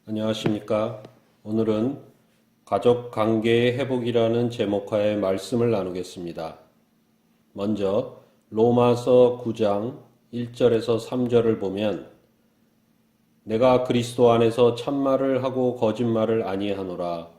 안녕하십니까. 오늘은 가족 관계의 회복이라는 제목하에 말씀을 나누겠습니다. 먼저 로마서 9장 1절에서 3절을 보면 내가 그리스도 안에서 참말을 하고 거짓말을 아니하노라.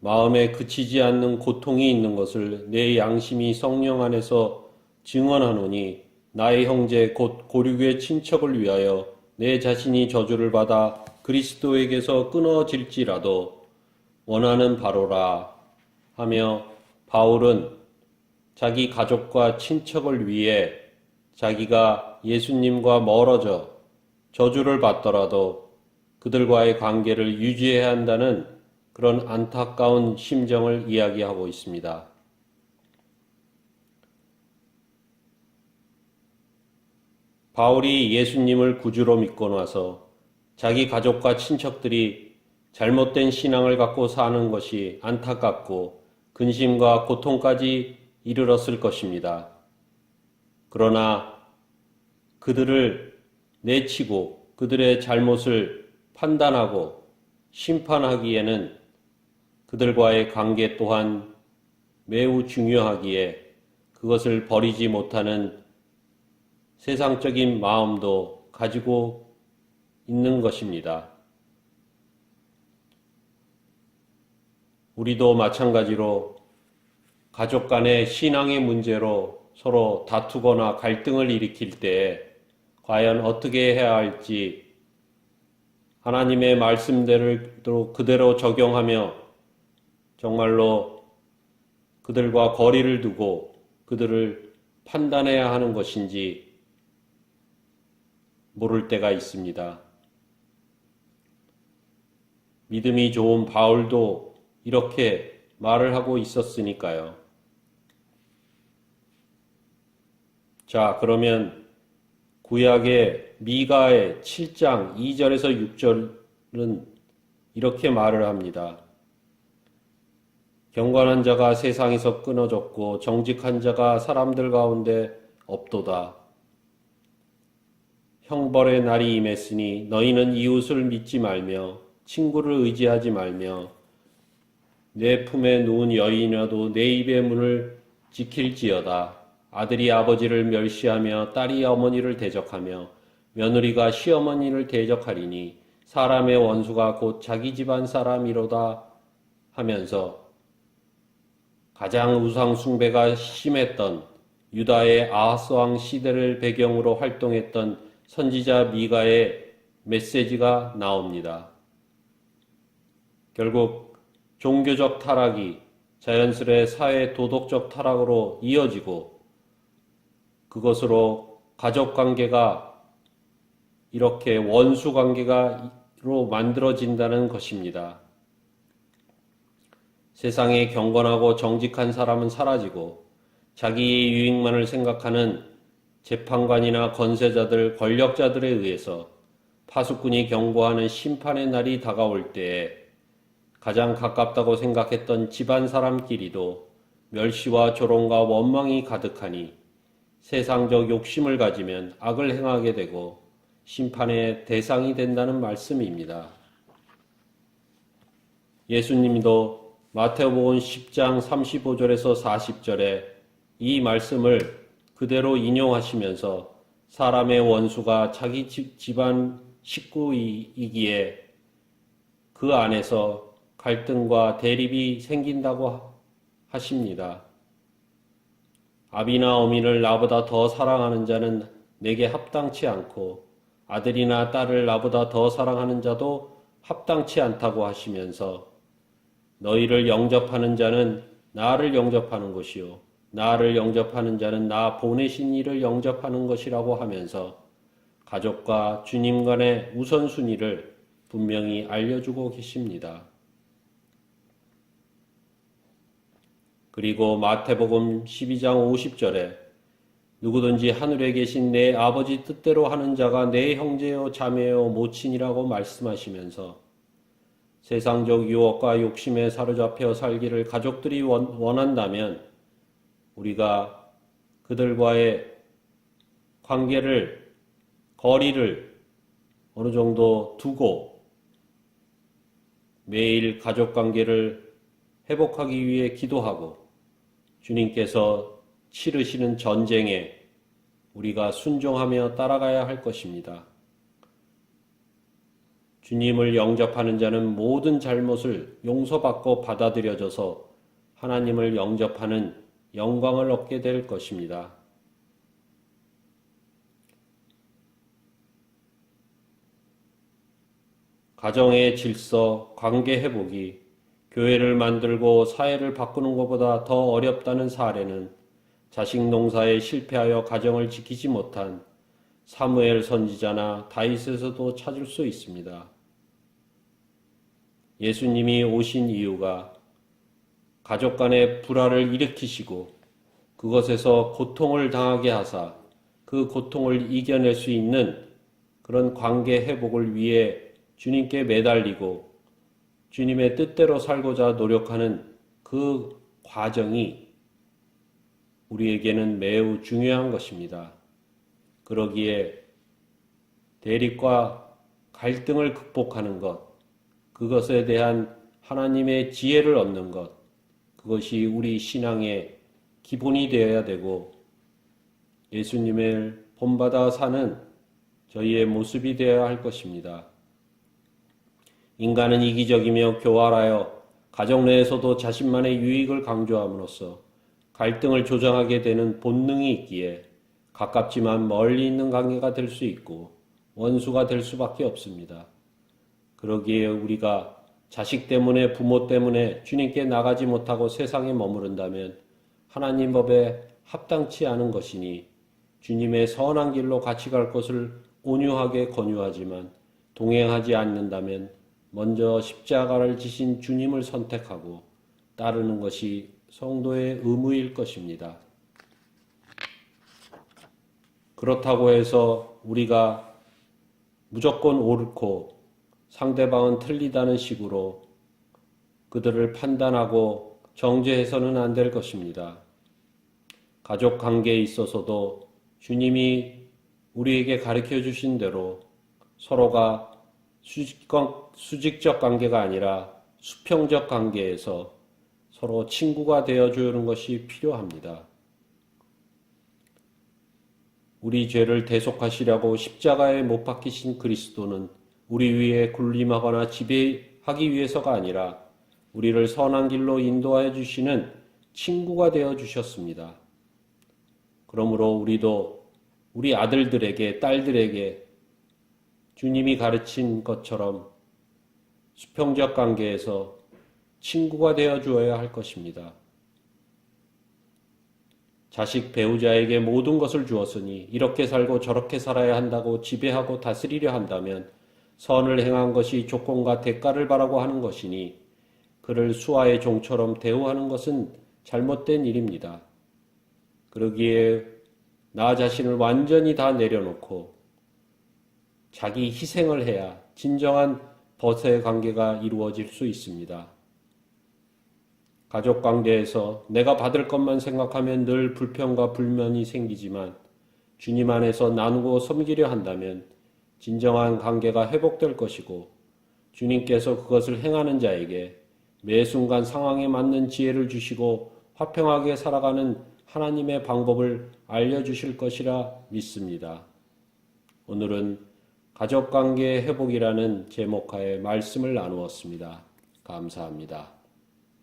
마음에 그치지 않는 고통이 있는 것을 내 양심이 성령 안에서 증언하노니 나의 형제 곧 고륙의 친척을 위하여 내 자신이 저주를 받아 그리스도에게서 끊어질지라도 원하는 바로라 하며 바울은 자기 가족과 친척을 위해 자기가 예수님과 멀어져 저주를 받더라도 그들과의 관계를 유지해야 한다는 그런 안타까운 심정을 이야기하고 있습니다. 바울이 예수님을 구주로 믿고 나서 자기 가족과 친척들이 잘못된 신앙을 갖고 사는 것이 안타깝고 근심과 고통까지 이르렀을 것입니다. 그러나 그들을 내치고 그들의 잘못을 판단하고 심판하기에는 그들과의 관계 또한 매우 중요하기에 그것을 버리지 못하는 세상적인 마음도 가지고 있는 것입니다. 우리도 마찬가지로 가족 간의 신앙의 문제로 서로 다투거나 갈등을 일으킬 때 과연 어떻게 해야 할지 하나님의 말씀대로 그대로 적용하며 정말로 그들과 거리를 두고 그들을 판단해야 하는 것인지 모를 때가 있습니다. 믿음이 좋은 바울도 이렇게 말을 하고 있었으니까요. 자, 그러면 구약의 미가의 7장 2절에서 6절은 이렇게 말을 합니다. 경건한 자가 세상에서 끊어졌고 정직한 자가 사람들 가운데 없도다. 형벌의 날이 임했으니 너희는 이웃을 믿지 말며 친구를 의지하지 말며 내 품에 누운 여인이라도 내 입의 문을 지킬지어다. 아들이 아버지를 멸시하며 딸이 어머니를 대적하며 며느리가 시어머니를 대적하리니 사람의 원수가 곧 자기 집안 사람이로다 하면서 가장 우상 숭배가 심했던 유다의 아하스 왕 시대를 배경으로 활동했던 선지자 미가의 메시지가 나옵니다. 결국 종교적 타락이 자연스레 사회 도덕적 타락으로 이어지고 그것으로 가족 관계가 이렇게 원수 관계가로 만들어진다는 것입니다. 세상에 경건하고 정직한 사람은 사라지고 자기의 유익만을 생각하는 재판관이나 권세자들, 권력자들에 의해서 파수꾼이 경고하는 심판의 날이 다가올 때에 가장 가깝다고 생각했던 집안 사람끼리도 멸시와 조롱과 원망이 가득하니 세상적 욕심을 가지면 악을 행하게 되고 심판의 대상이 된다는 말씀입니다. 예수님도 마태복음 10장 35절에서 40절에 이 말씀을 그대로 인용하시면서 사람의 원수가 자기 집안 식구이기에 그 안에서 갈등과 대립이 생긴다고 하십니다. 아비나 어미를 나보다 더 사랑하는 자는 내게 합당치 않고 아들이나 딸을 나보다 더 사랑하는 자도 합당치 않다고 하시면서 너희를 영접하는 자는 나를 영접하는 것이요 나를 영접하는 자는 나 보내신 이를 영접하는 것이라고 하면서 가족과 주님 간의 우선순위를 분명히 알려주고 계십니다. 그리고 마태복음 12장 50절에 누구든지 하늘에 계신 내 아버지 뜻대로 하는 자가 내 형제요 자매요 모친이라고 말씀하시면서 세상적 유혹과 욕심에 사로잡혀 살기를 가족들이 원한다면 우리가 그들과의 관계를, 거리를 어느 정도 두고 매일 가족 관계를 회복하기 위해 기도하고 주님께서 치르시는 전쟁에 우리가 순종하며 따라가야 할 것입니다. 주님을 영접하는 자는 모든 잘못을 용서받고 받아들여져서 하나님을 영접하는 영광을 얻게 될 것입니다. 가정의 질서, 관계 회복이 교회를 만들고 사회를 바꾸는 것보다 더 어렵다는 사례는 자식 농사에 실패하여 가정을 지키지 못한 사무엘 선지자나 다윗에서도 찾을 수 있습니다. 예수님이 오신 이유가 가족 간의 불화를 일으키시고 그것에서 고통을 당하게 하사 그 고통을 이겨낼 수 있는 그런 관계 회복을 위해 주님께 매달리고 주님의 뜻대로 살고자 노력하는 그 과정이 우리에게는 매우 중요한 것입니다. 그러기에 대립과 갈등을 극복하는 것, 그것에 대한 하나님의 지혜를 얻는 것, 그것이 우리 신앙의 기본이 되어야 되고 예수님을 본받아 사는 저희의 모습이 되어야 할 것입니다. 인간은 이기적이며 교활하여 가정 내에서도 자신만의 유익을 강조함으로써 갈등을 조장하게 되는 본능이 있기에 가깝지만 멀리 있는 관계가 될 수 있고 원수가 될 수밖에 없습니다. 그러기에 우리가 자식 때문에 부모 때문에 주님께 나가지 못하고 세상에 머무른다면 하나님 법에 합당치 않은 것이니 주님의 선한 길로 같이 갈 것을 온유하게 권유하지만 동행하지 않는다면 먼저 십자가를 지신 주님을 선택하고 따르는 것이 성도의 의무일 것입니다. 그렇다고 해서 우리가 무조건 옳고 상대방은 틀리다는 식으로 그들을 판단하고 정죄해서는 안 될 것입니다. 가족 관계에 있어서도 주님이 우리에게 가르쳐 주신 대로 서로가 수직적 관계가 아니라 수평적 관계에서 서로 친구가 되어주는 것이 필요합니다. 우리 죄를 대속하시려고 십자가에 못 박히신 그리스도는 우리 위에 군림하거나 지배하기 위해서가 아니라 우리를 선한 길로 인도하여 주시는 친구가 되어 주셨습니다. 그러므로 우리도 우리 아들들에게, 딸들에게 주님이 가르친 것처럼 수평적 관계에서 친구가 되어 주어야 할 것입니다. 자식 배우자에게 모든 것을 주었으니 이렇게 살고 저렇게 살아야 한다고 지배하고 다스리려 한다면 선을 행한 것이 조건과 대가를 바라고 하는 것이니 그를 수하의 종처럼 대우하는 것은 잘못된 일입니다. 그러기에 나 자신을 완전히 다 내려놓고 자기 희생을 해야 진정한 벗의 관계가 이루어질 수 있습니다. 가족 관계에서 내가 받을 것만 생각하면 늘 불평과 불만이 생기지만 주님 안에서 나누고 섬기려 한다면 진정한 관계가 회복될 것이고 주님께서 그것을 행하는 자에게 매 순간 상황에 맞는 지혜를 주시고 화평하게 살아가는 하나님의 방법을 알려주실 것이라 믿습니다. 오늘은 가족관계 회복이라는 제목하에 말씀을 나누었습니다. 감사합니다.